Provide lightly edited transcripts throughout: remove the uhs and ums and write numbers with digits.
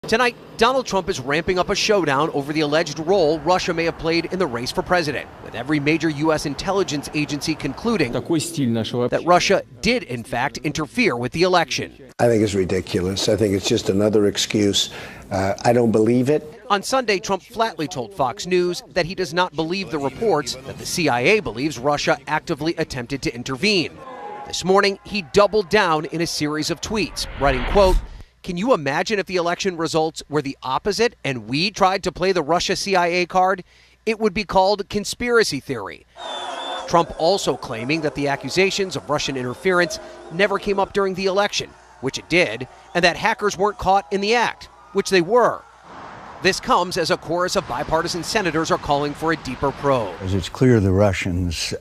Tonight, Donald Trump is ramping up a showdown over the alleged role Russia may have played in the race for president, with every major U.S. intelligence agency concluding that Russia did, in fact, interfere with the election. I think it's ridiculous. I think it's just another excuse. I don't believe it. On Sunday, Trump flatly told Fox News that he does not believe the reports that the CIA believes Russia actively attempted to intervene. This morning, he doubled down in a series of tweets, writing, quote, "Can you imagine if the election results were the opposite and we tried to play the Russia-CIA card? It would be called conspiracy theory." Trump also claiming that the accusations of Russian interference never came up during the election, which it did, and that hackers weren't caught in the act, which they were. This comes as a chorus of bipartisan senators are calling for a deeper probe. It's clear the Russians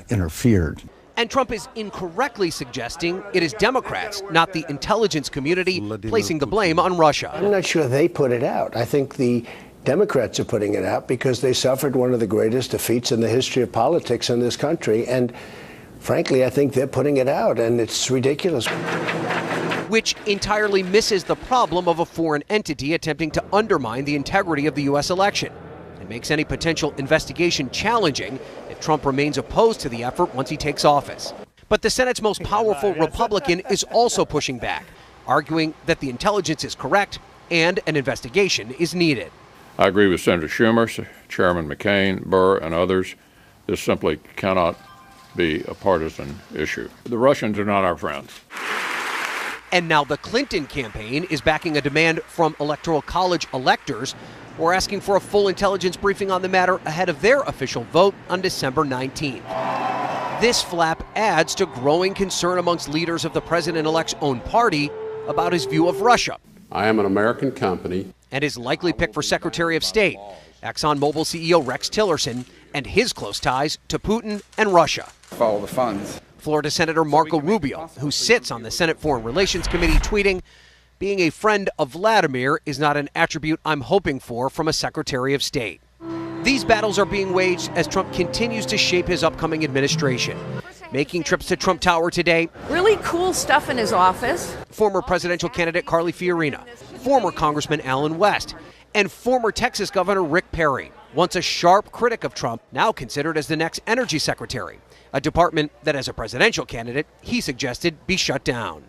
interfered. And Trump is incorrectly suggesting it is Democrats, not the intelligence community, placing the blame on Russia. I'm not sure they put it out. I think the Democrats are putting it out because they suffered one of the greatest defeats in the history of politics in this country. And frankly, I think they're putting it out, and it's ridiculous. Which entirely misses the problem of a foreign entity attempting to undermine the integrity of the U.S. election. It makes any potential investigation challenging if Trump remains opposed to the effort once he takes office. But the Senate's most powerful Republican is also pushing back, arguing that the intelligence is correct and an investigation is needed. I agree with Senator Schumer, Chairman McCain, Burr, and others. This simply cannot be a partisan issue. The Russians are not our friends. And now the Clinton campaign is backing a demand from Electoral College electors who are asking for a full intelligence briefing on the matter ahead of their official vote on December 19th. This flap adds to growing concern amongst leaders of the president-elect's own party about his view of Russia. I am an American company. And his likely pick for Secretary of State, ExxonMobil CEO Rex Tillerson, and his close ties to Putin and Russia. Follow the funds. Florida Senator Marco Rubio, who sits on the Senate Foreign Relations Committee, tweeting, "Being a friend of Vladimir is not an attribute I'm hoping for from a Secretary of State." These battles are being waged as Trump continues to shape his upcoming administration. Making trips to Trump Tower today, really cool stuff in his office. Former presidential candidate Carly Fiorina, former Congressman Allen West, and former Texas Governor Rick Perry, once a sharp critic of Trump, now considered as the next energy secretary, a department that as a presidential candidate he suggested be shut down.